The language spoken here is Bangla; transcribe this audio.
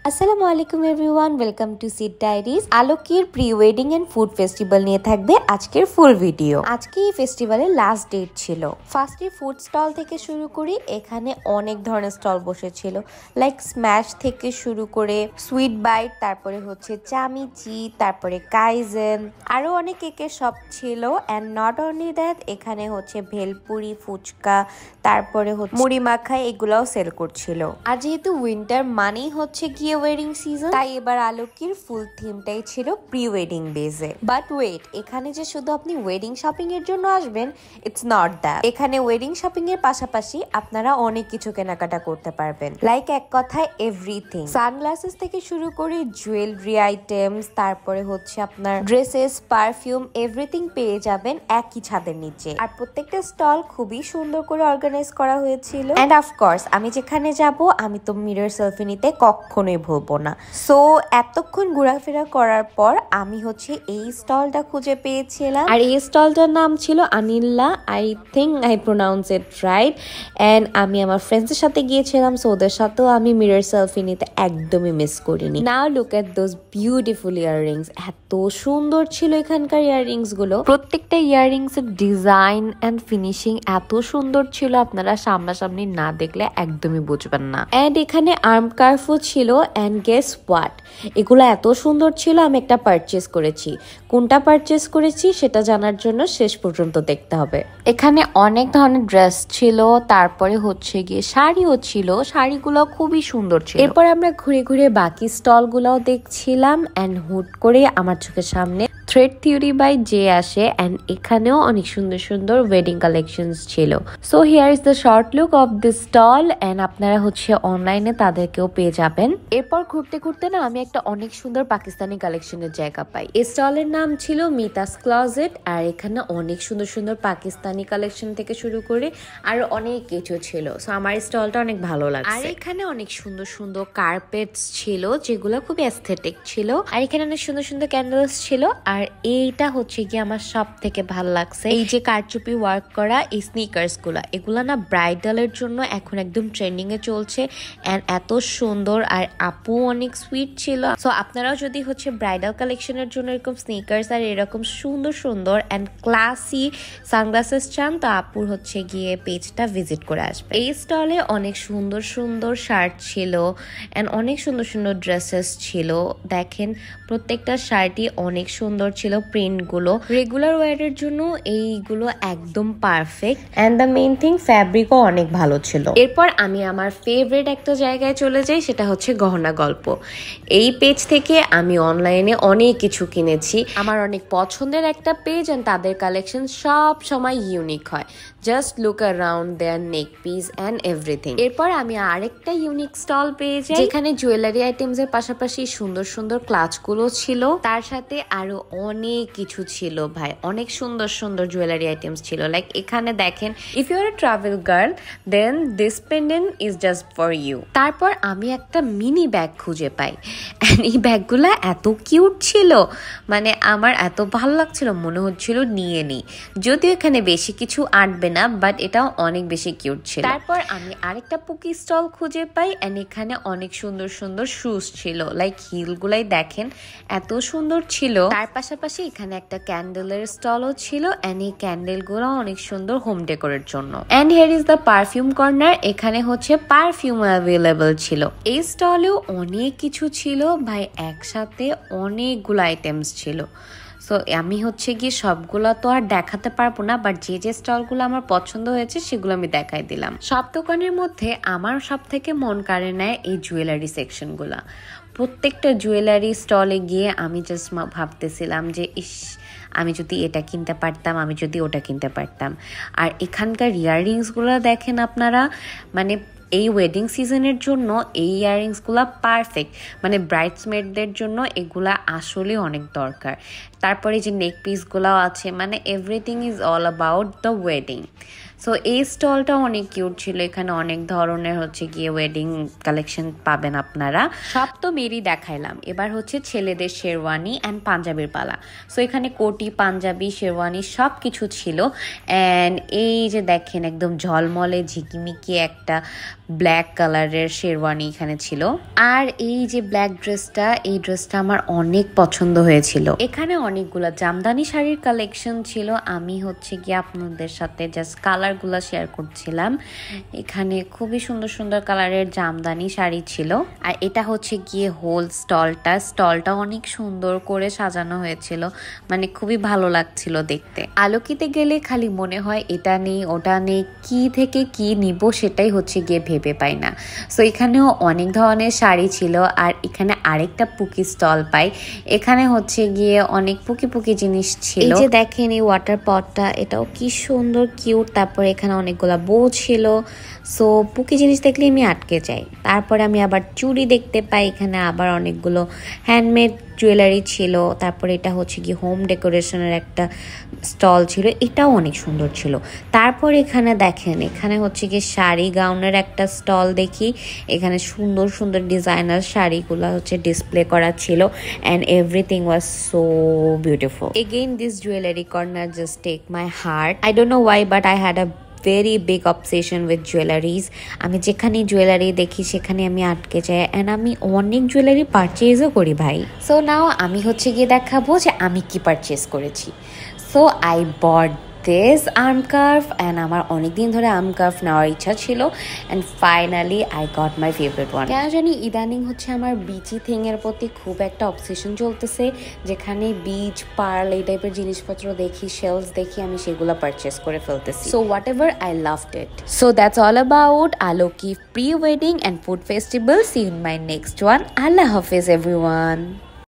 আসসালামু আলাইকুম everyone, welcome to Sid diaries. আলোকের pre wedding and food festival নিয়ে থাকবে আজকের ফুল ভিডিও। আজকে এই ফেস্টিভ্যালের লাস্ট ডেট ছিল। ফার্স্টে ফুড স্টল থেকে শুরু করি, এখানে অনেক ধরনের স্টল বসেছিল, লাইক স্ম্যাশ থেকে শুরু করে সুইট বাইট, তারপরে হচ্ছে চামিচি, তারপরে কাইজেন, আরো অনেক কেকের শপ ছিল। অ্যান্ড নট অনলি দ্যাট, এখানে হচ্ছে ভেলপুরি, ফুচকা, তারপরে হচ্ছে মুড়ি মাখা, এগুলাও সেল করছিল। আর যেহেতু উইন্টার মানেই হচ্ছে গিয়ে ওয়েডিং সিজন, তাই এবার আলোকের ফুল থিমটাই ছিল প্রি ওয়েডিং বেজে। বাট ওয়েট, এখানে যে শুধু আপনি ওয়েডিং শপিং এর জন্য আসবেন, ইটস নট দ্যাট। এখানে ওয়েডিং শপিং এর পাশাপাশি আপনারা অনেক কিছু কেনাকাটা করতে পারবেন, লাইক এক কথায় এভরিথিং। সানগ্লাসেস থেকে শুরু করে জুয়েলারি আইটেমস, তারপরে হচ্ছে আপনার ড্রেসেস, পারফিউম, এভরিথিং পেয়ে যাবেন একই ছাদের নিচে। আর প্রত্যেকটা স্টল খুবই সুন্দর করে অর্গানাইজ করা হয়েছিল। এন্ড অফকোর্স আমি যেখানে যাব, আমি তো মিরর সেলফি নিতে কখনোই ভুলবো না। সো এতক্ষণ ঘোরাফেরা করার পর আমি হচ্ছে এই স্টলটা খুঁজে পেয়েছিলাম। আর এই স্টলটার নাম ছিল আনিল্লা, I think I pronounce it right. And আমি আমার ফ্রেন্ডসের সাথে গিয়েছিলাম, সো ওদের সাথেও আমি মিরর সেলফি নিতে একদমই মিস করিনি। Now look at those beautiful earrings. এত সুন্দর ছিল এখানকার ইয়াররিংস গুলো। প্রত্যেকটা ইয়াররিংস এর ডিজাইন এন্ড ফিনিশিং এত সুন্দর ছিল, আপনারা সামনাসামনি না দেখলে একদমই বুঝবেন না। এন্ড এখানে আর্ম কার্ফও ছিল। এন্ড গেস হোয়াট, এগুলো এত সুন্দর ছিল, আমি একটা পারচেস করেছি। কোনটা পারচেস করেছি সেটা জানার জন্য শেষ পর্যন্ত দেখতে হবে। এখানে অনেক ধরনের ড্রেস ছিল, তারপরে হচ্ছে গিয়ে শাড়িও ছিল। শাড়িগুলো খুবই সুন্দর ছিল। এরপর আমরা ঘুরে ঘুরে বাকি স্টল গুলাও দেখছিলাম। এন্ড হুট করে আমার চোখের সামনে থ্রেড থিওরি বাই জে আসে। এন্ড এখানেও অনেক সুন্দর সুন্দর ওয়েডিং কালেকশনস ছিল। So here is the short look of this stall. And আপনারা হচ্ছে অনলাইনে তাদেরকেও পেয়ে যাবেন। এরপর ঘুরতে ঘুরতে না আমি একটা অনেক সুন্দর পাকিস্তানি কালেকশনের জায়গা পাই। এই স্টলের নাম ছিল মিতাস ক্লজেট। আর এখানে অনেক সুন্দর সুন্দর পাকিস্তানি কালেকশন থেকে শুরু করে আর অনেক কিছু ছিল। সো আমার স্টলটা অনেক ভালো লাগছে। আর এখানে অনেক সুন্দর সুন্দর কার্পেটস ছিল, যেগুলো খুব অ্যাস্থেটিক ছিল। আর এখানে অনেক সুন্দর সুন্দর ক্যান্ডেলস ছিল। আর এইটা হচ্ছে কি আমার সব থেকে ভালো লাগছে, এই যে কারচুপি ওয়ার্ক করা এই স্নিকার্স গুলা, এগুলা না ব্রাইডালের জন্য এখন একদম ট্রেন্ডিং এ চলছে। এন্ড এত সুন্দর, আর আপু অনেক সুইট ছিল। সো আপনারাও যদি হচ্ছে ব্রাইডাল কালেকশনের জন্য এরকম স্নিকার্স আর এরকম সুন্দর সুন্দর এন্ড ক্লাসি সানগ্লাসেস চান, তো আপুর হচ্ছে গিয়ে পেজটা ভিজিট করে আসবে। এই স্টলে অনেক সুন্দর সুন্দর শার্ট ছিল এন্ড অনেক সুন্দর সুন্দর ড্রেসেস ছিল। দেখেন প্রত্যেকটা শার্টই অনেক সুন্দর ছিল, প্রিন্ট গুলো রেগুলার ওয়ারের জন্য এইগুলো একদম perfect. And the main thing, ফ্যাব্রিকও অনেক ভালো ছিল। এরপর আমি আমার ফেভারিট একটা জায়গায় চলে যাই, সেটা হচ্ছে গহনা গল্প। এই পেজ থেকে আমি অনলাইনে অনেক কিছু কিনেছি। আমার অনেক পছন্দের একটা পেজ, এন্ড তাদের কালেকশন সব সময় ইউনিক হয়। Just look around their neck piece and everything. এরপর আমি আরেকটা ইউনিক স্টল পেয়ে যাই, যেখানে জুয়েলারি আইটেমস এর পাশাপাশি সুন্দর সুন্দর ক্লাচ গুলো ছিল, তার সাথে আরো অনেক কিছু ছিল। ভাই অনেক সুন্দর সুন্দর জুয়েলারি আইটেমস ছিল। লাইক এখানে দেখেন, if you are a travel girl then this pendant is just for you. তারপর আমি একটা মিনি ব্যাগ খুঁজে পাই। এই ব্যাগগুলা এত কিউট ছিল, মানে আমার এত ভালো লাগছিল, মনে হচ্ছিল নিয়ে নিই। যদিও এখানে বেশি কিছু আঁটবে না, বাট এটাও অনেক বেশি কিউট ছিল। তারপর আমি আরেকটা পুকি স্টল খুঁজে পাই। এন্ড এখানে অনেক সুন্দর সুন্দর শুজ ছিল, লাইক হিল গুলাই দেখেন এত সুন্দর ছিল। তার পাশাপাশি এখানে একটা ক্যান্ডেলের স্টলও ছিল। এন্ড এই ক্যান্ডেল গুলো অনেক সুন্দর হোম ডেকোরের জন্য। And here is the perfume corner. এখানে হচ্ছে পারফিউম অ্যাভেলেবল ছিল। এই স্টলেও অনেক কিছু ছিল ভাই, একসাথে অনেকগুলো আইটেমস ছিল। সো আমি হচ্ছে গিয়ে সবগুলো তো আর দেখাতে পারবো না, বাট যে যে স্টলগুলো আমার পছন্দ হয়েছে সেগুলো আমি দেখাই দিলাম। সব দোকানের মধ্যে আমার সব থেকে মন কাড়ে নেয় এই জুয়েলারি সেকশনগুলা। প্রত্যেকটা জুয়েলারি স্টলে গিয়ে আমি জাস্ট ভাবতেছিলাম যে ইস, আমি যদি এটা কিনতে পারতাম, আমি যদি ওটা কিনতে পারতাম। আর এখানকার ইয়াররিংসগুলো দেখেন আপনারা, মানে এই ওয়েডিং সিজনের জন্য এই ইয়াররিংসগুলো পারফেক্ট, মানে ব্রাইডসমেডদের জন্য এগুলা আসলে অনেক দরকার। তারপরে যে নেক পিসগুলোও আছে, মানে everything is all about the wedding. So এই স্টলটা অনেক কিউট ছিল। এখানে অনেক ধরনের হচ্ছে গিয়ে ওয়েডিং কালেকশন পাবেন আপনারা। সব তো মেরি দেখাইলাম, এবার হচ্ছে ছেলেদের শেরওয়ানি অ্যান্ড পাঞ্জাবির পালা। সো এখানে কোটি, পাঞ্জাবি, শেরওয়ানি সব কিছু ছিল। অ্যান্ড এই যে দেখেন একদম ঝলমলে ঝিকিমিকি একটা ব্ল্যাক কালারের শেরওয়ানি এখানে ছিল। আর এই যে ব্ল্যাক ড্রেসটা, এই ড্রেসটা আমার অনেক পছন্দ হয়েছিল। এখানে অনেকগুলা জামদানি শাড়ির কালেকশন ছিল। আমি হচ্ছে গিয়ে আপনাদের সাথে জাস্ট কালারগুলা শেয়ার করছিলাম। এখানে খুবই সুন্দর সুন্দর কালারের জামদানি শাড়ি ছিল। আর এটা হচ্ছে গিয়ে হোল স্টলটা অনেক সুন্দর করে সাজানো হয়েছিল, মানে খুবই ভালো লাগছিল দেখতে। আলোকিতে গেলে খালি মনে হয় এটা নেই ওটা নেই, কি থেকে কি নিব সেটাই হচ্ছে গিয়ে ভেবে পাই না। সো এখানেও অনেক ধরনের শাড়ি ছিল। আর এখানে আরেকটা পুকি স্টল পাই, এখানে হচ্ছে গিয়ে অনেক পুকি জিনিস ছিল। এই যে দেখেন এই ওয়াটার পটটা, এটাও কি সুন্দর কিউট। তারপরে এখানে অনেকগুলা বউ ছিল। সো পুকি জিনিস দেখলে আমি আটকে যাই। তারপরে আমি আবার চুড়ি দেখতে পাই, এখানে আবার অনেকগুলো হ্যান্ডমেড জুয়েলারি ছিল। তারপরে এটা হচ্ছে কি হোম ডেকোরেশনের একটা স্টল ছিল, এটাও অনেক সুন্দর ছিল। তারপর এখানে দেখেন, এখানে হচ্ছে কি শাড়ি গাউনের একটা স্টল দেখি। এখানে সুন্দর সুন্দর ডিজাইনার শাড়িগুলো হচ্ছে ডিসপ্লে করা ছিল, and everything was so beautiful. Again this jewellery corner just take my heart. I don't know why, but I had a very big obsession with jewelleries. আমি যেখানে জুয়েলারি দেখি সেখানে আমি আটকে যাই, অ্যান্ড আমি অনেক জুয়েলারি পারচেজও করি ভাই। সো নাও আমি হচ্ছে গিয়ে দেখাবো যে আমি কি পারচেজ করেছি। So I bought this arm curve, and আমার অনেকদিন ধরে আর্ম কার্ভ নেওয়ার ইচ্ছা ছিল, and finally I got my favourite one. কেন জানি ইদানিং হচ্ছে আমার বিচি থিং এর প্রতি খুব একটা অবসেশন চলতেছে, যেখানে বিচ পার্ল এই টাইপের জিনিসপত্র দেখি, শেলস দেখি, আমি সেগুলো পারচেস করে ফেলতেছি। So whatever, I loved it. So that's all about Aloki pre wedding and food festival. See you in my next one. আল্লাহ হাফিজ এভরিওয়ান।